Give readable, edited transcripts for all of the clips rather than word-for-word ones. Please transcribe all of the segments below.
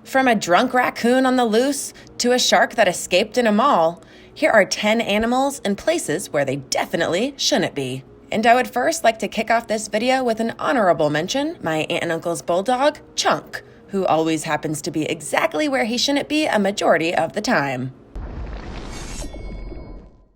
From a drunk raccoon on the loose to a shark that escaped in a mall, here are 10 animals and places where they definitely shouldn't be. And I would first like to kick off this video with an honorable mention, my aunt and uncle's bulldog, Chunk, who always happens to be exactly where he shouldn't be a majority of the time.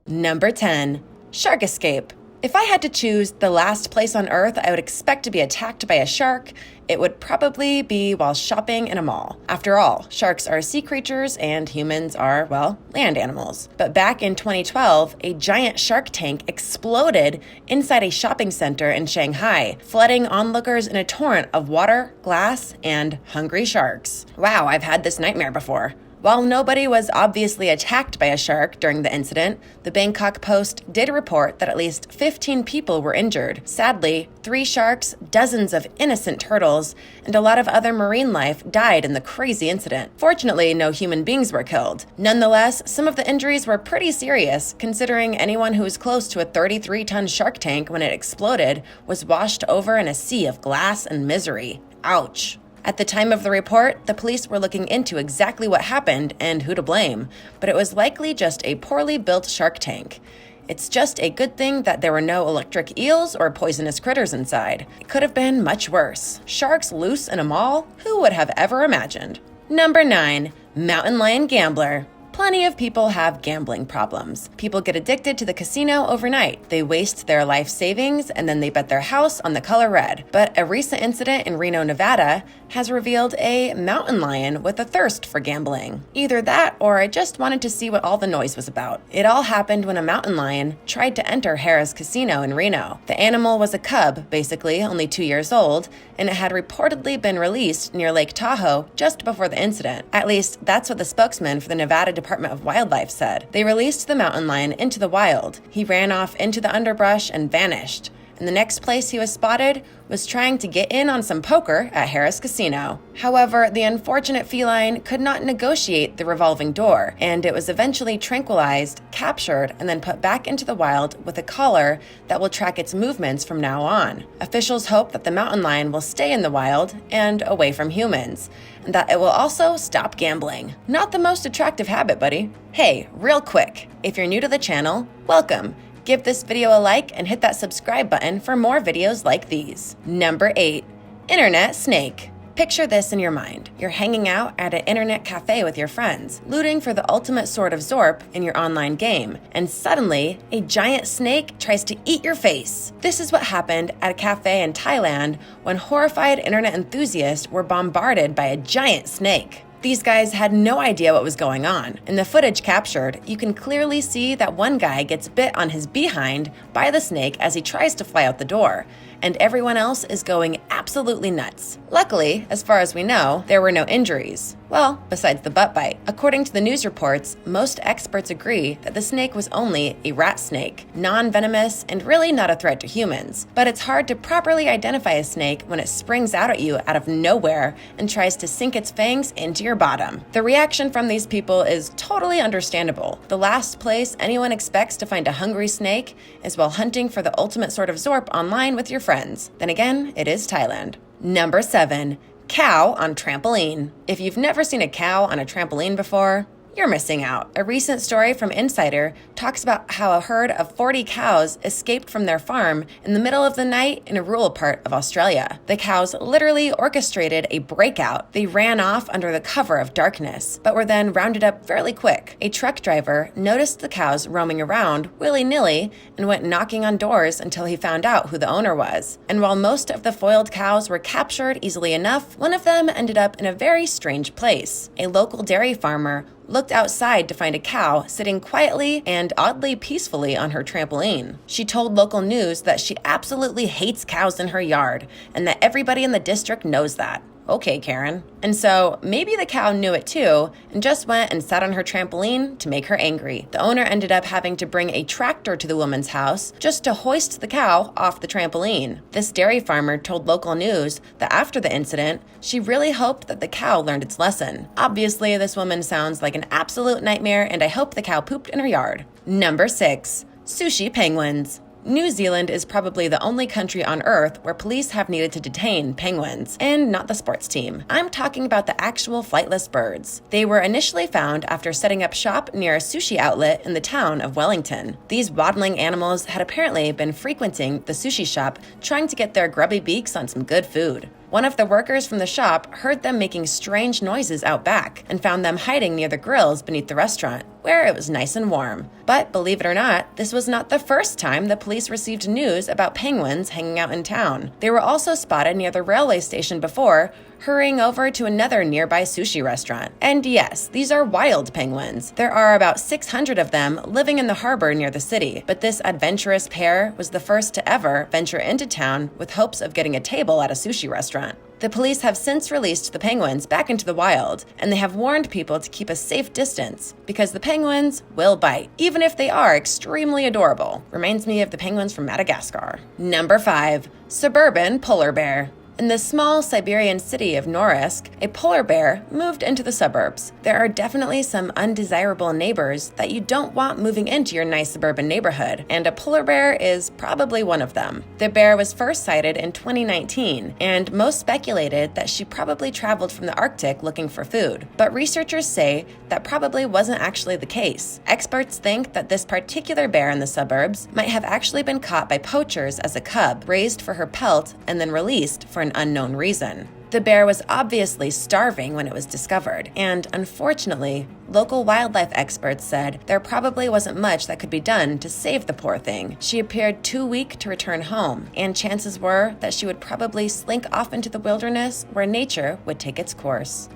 Number 10. Shark escape. If I had to choose the last place on Earth I would expect to be attacked by a shark, it would probably be while shopping in a mall. After all, sharks are sea creatures and humans are, well, land animals. But back in 2012, a giant shark tank exploded inside a shopping center in Shanghai, flooding onlookers in a torrent of water, glass, and hungry sharks. Wow, I've had this nightmare before. While nobody was obviously attacked by a shark during the incident, the Bangkok Post did report that at least 15 people were injured. Sadly, 3 sharks, dozens of innocent turtles, and a lot of other marine life died in the crazy incident. Fortunately, no human beings were killed. Nonetheless, some of the injuries were pretty serious, considering anyone who was close to a 33-ton shark tank when it exploded was washed over in a sea of glass and misery. Ouch. At the time of the report, the police were looking into exactly what happened and who to blame, but it was likely just a poorly built shark tank. It's just a good thing that there were no electric eels or poisonous critters inside. It could have been much worse. Sharks loose in a mall? Who would have ever imagined? Number 9. Mountain lion gambler. Plenty of people have gambling problems. People get addicted to the casino overnight. They waste their life savings and then they bet their house on the color red. But a recent incident in Reno, Nevada has revealed a mountain lion with a thirst for gambling. Either that or I just wanted to see what all the noise was about. It all happened when a mountain lion tried to enter Harrah's Casino in Reno. The animal was a cub, basically, only 2 years old, and it had reportedly been released near Lake Tahoe just before the incident. At least, that's what the spokesman for the Nevada Department of Wildlife said. They released the mountain lion into the wild. He ran off into the underbrush and vanished. And the next place he was spotted was trying to get in on some poker at Harrah's Casino. However, the unfortunate feline could not negotiate the revolving door, and it was eventually tranquilized, captured, and then put back into the wild with a collar that will track its movements from now on. Officials hope that the mountain lion will stay in the wild and away from humans, and that it will also stop gambling. Not the most attractive habit, buddy. Hey, real quick, if you're new to the channel, welcome. Give this video a like and hit that subscribe button for more videos like these. Number 8. Internet snake. Picture this in your mind. You're hanging out at an internet cafe with your friends, looting for the ultimate sword of Zorp in your online game, and suddenly, a giant snake tries to eat your face. This is what happened at a cafe in Thailand when horrified internet enthusiasts were bombarded by a giant snake. These guys had no idea what was going on. In the footage captured, you can clearly see that one guy gets bit on his behind by the snake as he tries to fly out the door, and everyone else is going absolutely nuts. Luckily, as far as we know, there were no injuries. Well, besides the butt bite. According to the news reports, most experts agree that the snake was only a rat snake, non-venomous and really not a threat to humans. But it's hard to properly identify a snake when it springs out at you out of nowhere and tries to sink its fangs into your bottom. The reaction from these people is totally understandable. The last place anyone expects to find a hungry snake is while hunting for the ultimate sword of Zorp online with your friends. Then again, it is Thailand. Number 7. Cow on trampoline. If you've never seen a cow on a trampoline before, you're missing out. A recent story from Insider talks about how a herd of 40 cows escaped from their farm in the middle of the night in a rural part of Australia. The cows literally orchestrated a breakout. They ran off under the cover of darkness, but were then rounded up fairly quick. A truck driver noticed the cows roaming around willy-nilly and went knocking on doors until he found out who the owner was. And while most of the foiled cows were captured easily enough, one of them ended up in a very strange place. A local dairy farmer looked outside to find a cow sitting quietly and oddly peacefully on her trampoline. She told local news that she absolutely hates cows in her yard and that everybody in the district knows that. Okay, Karen. And so maybe the cow knew it too and just went and sat on her trampoline to make her angry. The owner ended up having to bring a tractor to the woman's house just to hoist the cow off the trampoline. This dairy farmer told local news that after the incident, she really hoped that the cow learned its lesson. Obviously, this woman sounds like an absolute nightmare and I hope the cow pooped in her yard. Number 6. Sushi Penguins. New Zealand is probably the only country on Earth where police have needed to detain penguins, and not the sports team. I'm talking about the actual flightless birds. They were initially found after setting up shop near a sushi outlet in the town of Wellington. These waddling animals had apparently been frequenting the sushi shop, trying to get their grubby beaks on some good food. One of the workers from the shop heard them making strange noises out back and found them hiding near the grills beneath the restaurant, where it was nice and warm. But believe it or not, this was not the first time the police received news about penguins hanging out in town. They were also spotted near the railway station before, hurrying over to another nearby sushi restaurant. And yes, these are wild penguins. There are about 600 of them living in the harbor near the city, but this adventurous pair was the first to ever venture into town with hopes of getting a table at a sushi restaurant. The police have since released the penguins back into the wild, and they have warned people to keep a safe distance because the penguins will bite, even if they are extremely adorable. Reminds me of the penguins from Madagascar. Number 5. Suburban polar bear. In the small Siberian city of Norilsk, a polar bear moved into the suburbs. There are definitely some undesirable neighbors that you don't want moving into your nice suburban neighborhood, and a polar bear is probably one of them. The bear was first sighted in 2019, and most speculated that she probably traveled from the Arctic looking for food. But researchers say that probably wasn't actually the case. Experts think that this particular bear in the suburbs might have actually been caught by poachers as a cub, raised for her pelt, and then released for an unknown reason. The bear was obviously starving when it was discovered, and unfortunately, local wildlife experts said there probably wasn't much that could be done to save the poor thing. She appeared too weak to return home, and chances were that she would probably slink off into the wilderness where nature would take its course.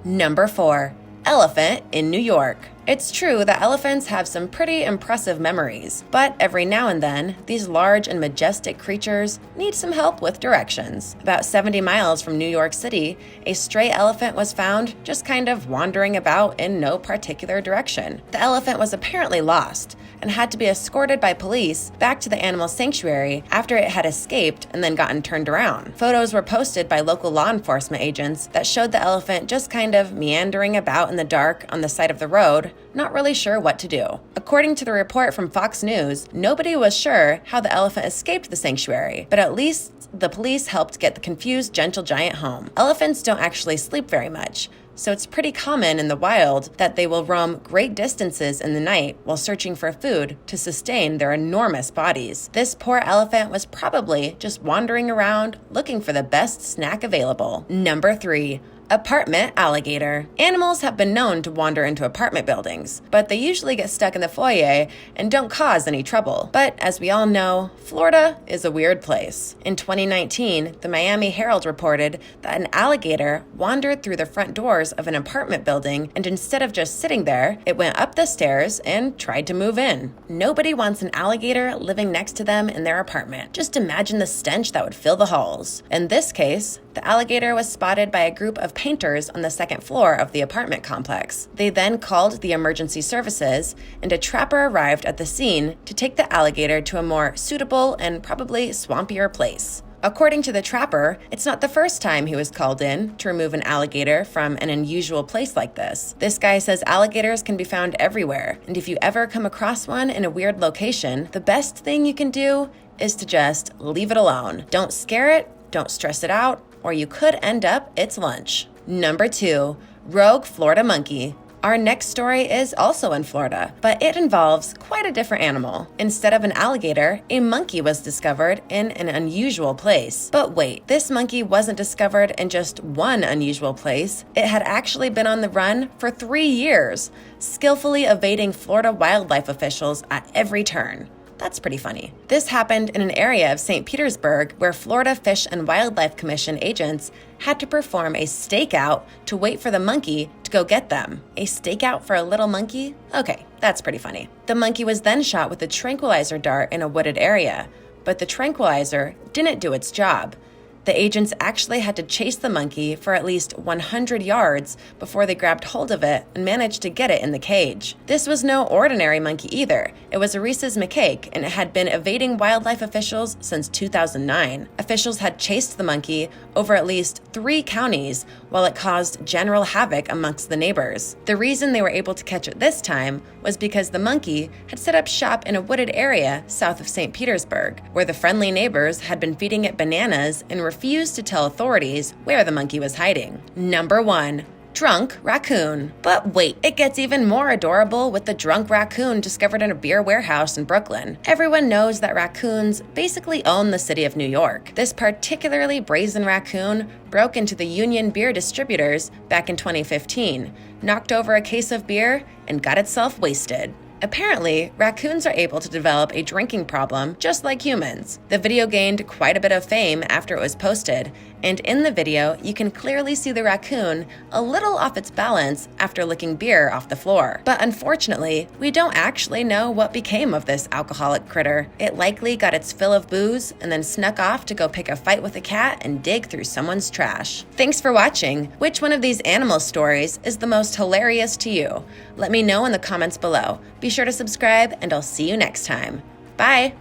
Number 4. Elephant in New York. It's true that elephants have some pretty impressive memories, but every now and then, these large and majestic creatures need some help with directions. About 70 miles from New York City, a stray elephant was found just kind of wandering about in no particular direction. The elephant was apparently lost and had to be escorted by police back to the animal sanctuary after it had escaped and then gotten turned around. Photos were posted by local law enforcement agents that showed the elephant just kind of meandering about in the dark on the side of the road, not really sure what to do. According to the report from Fox News, nobody was sure how the elephant escaped the sanctuary, but at least the police helped get the confused gentle giant home. Elephants don't actually sleep very much, so it's pretty common in the wild that they will roam great distances in the night while searching for food to sustain their enormous bodies. This poor elephant was probably just wandering around looking for the best snack available. Number 3. Apartment alligator. Animals have been known to wander into apartment buildings, but they usually get stuck in the foyer and don't cause any trouble. But as we all know, Florida is a weird place. In 2019, the Miami Herald reported that an alligator wandered through the front doors of an apartment building, and instead of just sitting there, it went up the stairs and tried to move in. Nobody wants an alligator living next to them in their apartment. Just imagine the stench that would fill the halls. In this case, the alligator was spotted by a group of painters on the second floor of the apartment complex. They then called the emergency services, and a trapper arrived at the scene to take the alligator to a more suitable and probably swampier place. According to the trapper, it's not the first time he was called in to remove an alligator from an unusual place like this. This guy says alligators can be found everywhere, and if you ever come across one in a weird location, the best thing you can do is to just leave it alone. Don't scare it, don't stress it out, or you could end up its lunch. Number 2, rogue Florida monkey. Our next story is also in Florida, but it involves quite a different animal. Instead of an alligator, a monkey was discovered in an unusual place. But wait, this monkey wasn't discovered in just one unusual place. It had actually been on the run for 3 years, skillfully evading Florida wildlife officials at every turn. That's pretty funny. This happened in an area of St. Petersburg where Florida Fish and Wildlife Commission agents had to perform a stakeout to wait for the monkey to go get them. A stakeout for a little monkey? Okay, that's pretty funny. The monkey was then shot with a tranquilizer dart in a wooded area, but the tranquilizer didn't do its job. The agents actually had to chase the monkey for at least 100 yards before they grabbed hold of it and managed to get it in the cage. This was no ordinary monkey either. It was a rhesus macaque, and it had been evading wildlife officials since 2009. Officials had chased the monkey over at least 3 counties while it caused general havoc amongst the neighbors. The reason they were able to catch it this time was because the monkey had set up shop in a wooded area south of St. Petersburg, where the friendly neighbors had been feeding it bananas and refused to tell authorities where the monkey was hiding. Number 1. Drunk raccoon. But wait, it gets even more adorable with the drunk raccoon discovered in a beer warehouse in Brooklyn. Everyone knows that raccoons basically own the city of New York. This particularly brazen raccoon broke into the Union Beer distributors back in 2015, knocked over a case of beer, and got itself wasted. Apparently, raccoons are able to develop a drinking problem just like humans. The video gained quite a bit of fame after it was posted, and in the video, you can clearly see the raccoon a little off its balance after licking beer off the floor. But unfortunately, we don't actually know what became of this alcoholic critter. It likely got its fill of booze and then snuck off to go pick a fight with a cat and dig through someone's trash. Thanks for watching. Which one of these animal stories is the most hilarious to you? Let me know in the comments below. Be sure to subscribe, and I'll see you next time. Bye!